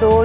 2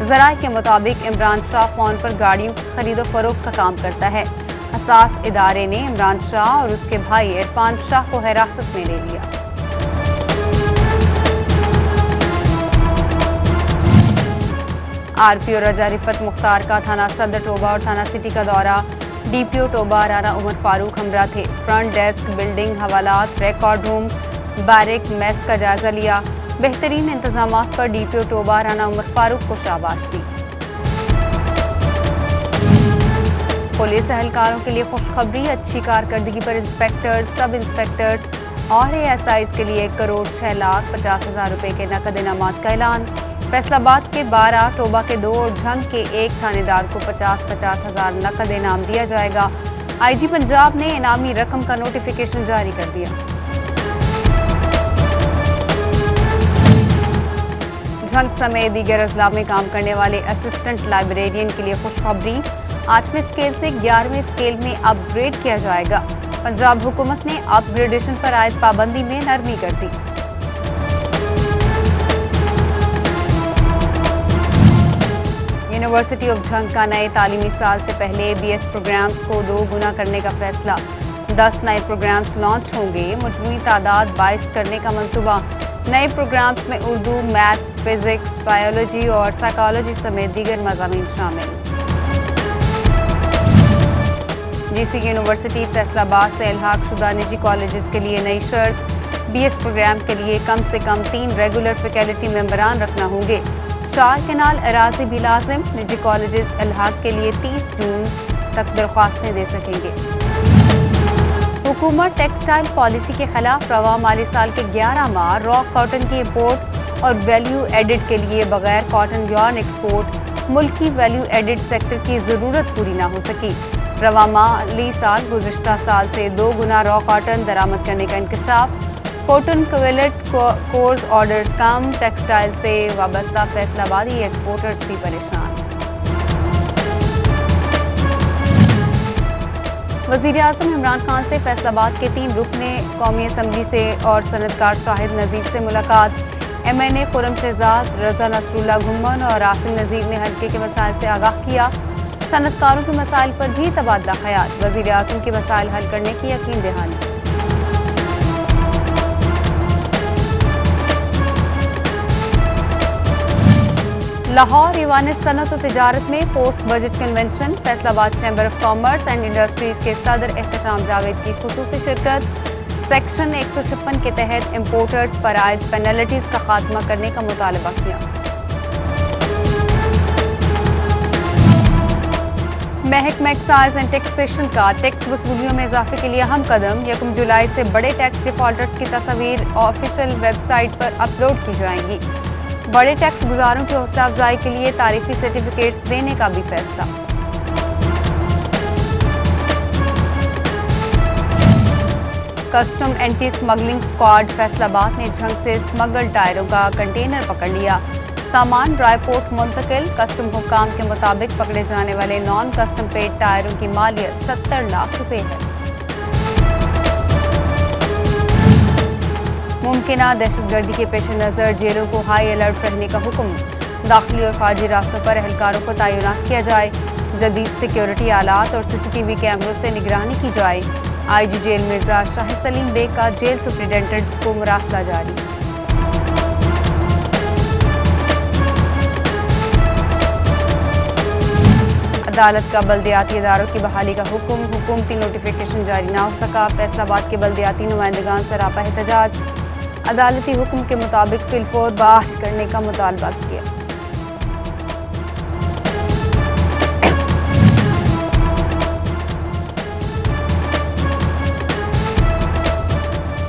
ذرائع کے مطابق عمران شاہ فون پر گاڑیوں کی خرید و فروخت کا کام کرتا ہے۔ حساس ادارے نے عمران شاہ اور اس کے بھائی عرفان شاہ کو حراست میں لے لیا۔ آر پی او رجا رفت مختار کا تھانہ صدر ٹوبہ اور تھانہ سٹی کا دورہ۔ ڈی پی او ٹوبہ رانا عمر فاروق ہمراہ تھے۔ فرنٹ ڈیسک، بلڈنگ، حوالات، ریکارڈ روم، بیرک، میس کا جائزہ لیا۔ بہترین انتظامات پر ڈی پی او ٹوبہ رانا عمر فاروق کو شاباش دی۔ پولیس اہلکاروں کے لیے خوشخبری، اچھی کارکردگی پر انسپیکٹرز، سب انسپیکٹرز اور اے ایس آئیز کے لیے 1,06,50,000 روپے کے نقد انعامات کا اعلان۔ فیصل آباد کے 12، ٹوبہ کے 2 اور جھنگ کے 1 تھانے دار کو 50,000 نقد انعام دیا جائے گا۔ آئی جی پنجاب نے انعامی رقم کا نوٹیفیکیشن جاری کر دیا۔ جھنگ سمیت دیگر اضلاع میں کام کرنے والے اسسٹنٹ لائبریرین کے لیے خوشخبری، 8ویں اسکیل سے 11ویں اسکیل میں اپ گریڈ کیا جائے گا۔ پنجاب حکومت نے اپ گریڈیشن پر عائد پابندی میں نرمی کر دی۔ یونیورسٹی آف جھنگ کا نئے تعلیمی سال سے پہلے بی ایس پروگرامز کو 2 گنا کرنے کا فیصلہ۔ 10 نئے پروگرامز لانچ ہوں گے، مجموعی تعداد 22 کرنے کا منصوبہ۔ نئے پروگرامز میں اردو، میتھس، فزکس، بایولوجی اور سائیکالوجی سمیت دیگر مضامین شامل۔ جی سی یونیورسٹی فیصل آباد سے الحاق شدہ نجی کالجز کے لیے نئی شرط، بی ایس پروگرام کے لیے کم سے کم 3 ریگولر فیکلٹی ممبران رکھنا ہوں گے۔ 4 کنال اراضی بھی لازم، نجی کالجز الحاق کے لیے 30 جون تک درخواستیں دے سکیں گے۔ حکومت ٹیکسٹائل پالیسی کے خلاف رواں مالی سال کے 11 ماہ را کاٹن کی امپورٹ اور ویلیو ایڈڈ کے لیے بغیر کاٹن یارن ایکسپورٹ ملکی ویلیو ایڈڈ سیکٹر کی ضرورت پوری نہ ہو سکی۔ رواں مالی سال گزشتہ سال سے 2 گنا را کاٹن درآمد کرنے کا انکشاف۔ کاٹن کویلٹ کورس آرڈرز کم، ٹیکسٹائل سے وابستہ فیصل آبادی ایکسپورٹرز بھی پریشان۔ وزیر اعظم عمران خان سے فیصل آباد کے 3 رکن قومی اسمبلی سے اور صنعتکار شاہد نذیر سے ملاقات۔ ایم این اے خرم شہزاد، رضا نصر اللہ گھمن اور عاصم نذیر نے حلقے کے مسائل سے آگاہ کیا۔ صنعتکاروں کے مسائل پر بھی تبادلہ خیال، وزیر اعظم کے مسائل حل کرنے کی یقین دہانی۔ لاہور ایوان صنعت و تجارت میں پوسٹ بجٹ کنونشن، فیصل آباد chamber of commerce and industries کے صدر احتشام جاوید کی خصوصی شرکت۔ سیکشن 156 کے تحت امپورٹرز پر عائد پینلٹیز کا خاتمہ کرنے کا مطالبہ کیا۔ محکمہ ایکسائز اینڈ ٹیکسیشن کا ٹیکس وصولیوں میں اضافے کے لیے اہم قدم، 1 جولائی سے بڑے ٹیکس ڈیفالٹرز کی تصاویر آفیشیل ویب سائٹ پر اپلوڈ کی جائیں گی۔ بڑے ٹیکس گزاروں کی حوصلہ افزائی کے لیے تعریفی سرٹیفکیٹس دینے کا بھی فیصلہ۔ Custom anti smuggling squad Faisalabad نے جھنگ سے اسمگل ٹائروں کا کنٹینر پکڑ لیا۔ سامان رائے پورٹ منتقل، کسٹم حکام کے مطابق پکڑے جانے والے نان کسٹم پیڈ ٹائروں کی مالیت 70 لاکھ روپے ہے۔ ممکنہ دہشت گردی کے پیش نظر جیلوں کو ہائی الرٹ رہنے کا حکم، داخلی اور خارجی راستوں پر اہلکاروں کو تعینات کیا جائے، جدید سیکیورٹی آلات اور سی سی ٹی وی کیمروں سے نگرانی کی جائے۔ آئی جی جیل مرزا شاہ سلیم بیگ کا جیل سپرنٹینڈنٹس کو مراسلہ جاری۔ عدالت کا بلدیاتی اداروں کی بحالی کا حکم، حکومتی نوٹیفیکیشن جاری نہ ہو سکا، فیصل آباد کے بلدیاتی نمائندگان سراپا احتجاج، عدالتی حکم کے مطابق فی الفور بحال کرنے کا مطالبہ کیا۔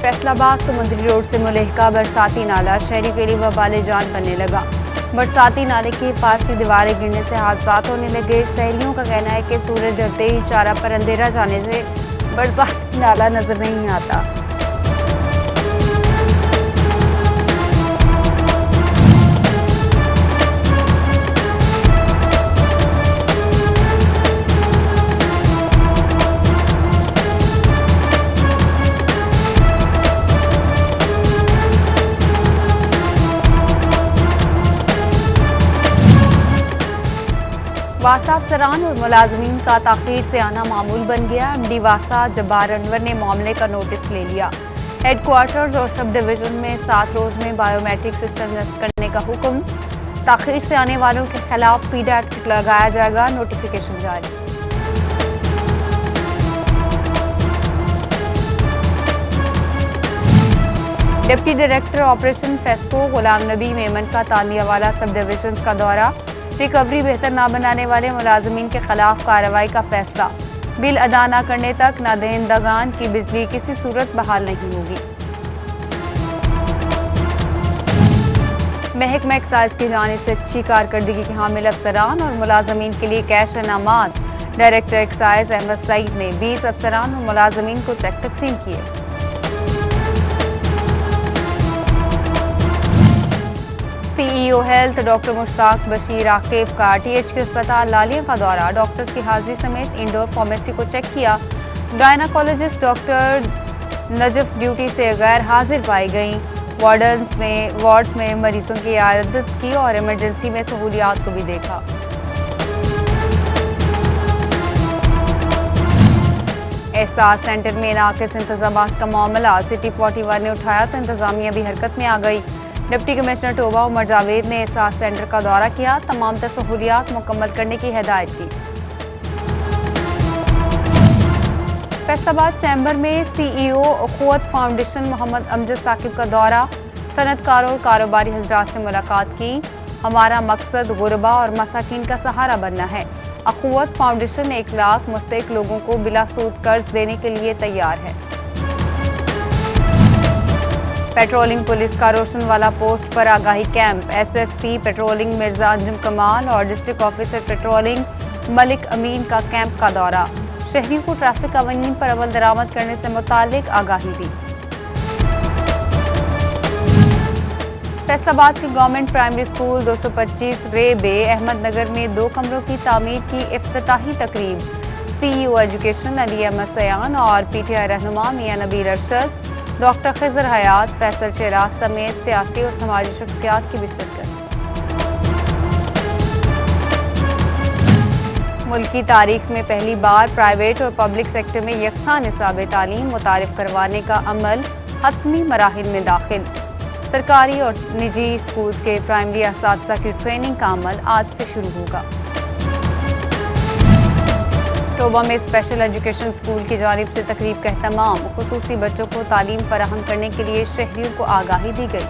فیصل آباد سمندری روڈ سے ملحقہ برساتی نالہ شہری کے لیے وبال جان بننے لگا۔ برساتی نالے کی حفاظتی دیواریں گرنے سے حادثات ہونے لگے۔ شہریوں کا کہنا ہے کہ سورج ڈھلتے ہی چارہ پر اندھیرا جانے سے برساتی نالہ نظر نہیں آتا۔ واسا افسران اور ملازمین کا تاخیر سے آنا معمول بن گیا۔ ایم ڈی واسا جبار انور نے معاملے کا نوٹس لے لیا۔ ہیڈ کوارٹرز اور سب ڈویژن میں 7 روز میں بائیو میٹرک سسٹم نصب کرنے کا حکم۔ تاخیر سے آنے والوں کے خلاف پیڈ ایکٹ لگایا جائے گا، نوٹیفیکیشن جاری۔ Deputy director operation FESCO Ghulam نبی میمن کا تانیہ والا سب ڈویژن کا دورہ۔ ریکوری بہتر نہ بنانے والے ملازمین کے خلاف کارروائی کا فیصلہ۔ بل ادا نہ کرنے تک نادہندگان کی بجلی کسی صورت بحال نہیں ہوگی۔ محکمہ ایکسائز کی جانب سے اچھی کارکردگی کے حامل افسران اور ملازمین کے لیے کیش انعامات۔ ڈائریکٹر ایکسائز احمد سعید نے 20 افسران اور ملازمین کو چیک تقسیم کیے۔ سی ای او ہیلتھ ڈاکٹر مشتاق بشیر عاقب کا ٹی ایچ کے اسپتال لالیہ کا دورہ۔ ڈاکٹرز کی حاضری سمیت انڈور فارمیسی کو چیک کیا۔ گائناکالوجسٹ ڈاکٹر نجف ڈیوٹی سے غیر حاضر پائی گئیں۔ وارڈز میں مریضوں کی عیادت کی اور ایمرجنسی میں سہولیات کو بھی دیکھا۔ احساس سینٹر میں ناقص انتظامات کا معاملہ سٹی 41 نے اٹھایا تو انتظامیہ بھی حرکت میں آ گئی۔ ڈپٹی کمشنر ٹوبہ عمر جاوید نے احساس سینٹر کا دورہ کیا، تمام تر سہولیات مکمل کرنے کی ہدایت کی۔ فیصل آباد چیمبر میں سی ای او اخوت فاؤنڈیشن محمد امجد ثاقب کا دورہ۔ صنعت کاروں اور کاروباری حضرات سے ملاقات کی۔ ہمارا مقصد غربا اور مساکین کا سہارا بننا ہے۔ اخوت فاؤنڈیشن 1 لاکھ مستحق لوگوں کو بلا سود قرض دینے کے لیے تیار ہے۔ پیٹرولنگ پولیس کا روشن والا پوسٹ پر آگاہی camp. S S P patrolling Mirza Anjum Kamal اور district officer patrolling Malik Amin کا کیمپ کا دورہ۔ شہریوں کو ٹریفک قوانین پر عمل درآمد کرنے سے متعلق آگاہی دی۔ فیصل آباد کے گورنمنٹ پرائمری اسکول 225 رے بے احمد نگر میں 2 کمروں کی تعمیر کی افتتاحی تقریب۔ سی ای او ایجوکیشن علی احمد سیان اور پی ٹی آئی رہنما میاں نبیل ارشد، ڈاکٹر خضر حیات، فیصل شیراز سمیت سیاسی اور سماجی شخصیات کی بھی شرکت۔ ملک کی تاریخ میں پہلی بار پرائیویٹ اور پبلک سیکٹر میں یکساں نصاب تعلیم متعارف کروانے کا عمل حتمی مراحل میں داخل۔ سرکاری اور نجی اسکولز کے پرائمری اساتذہ کی ٹریننگ کا عمل آج سے شروع ہوگا۔ ٹوبہ میں اسپیشل ایجوکیشن اسکول کی جانب سے تقریب کا اہتمام۔ خصوصی بچوں کو تعلیم فراہم کرنے کے لیے شہریوں کو آگاہی دی گئی۔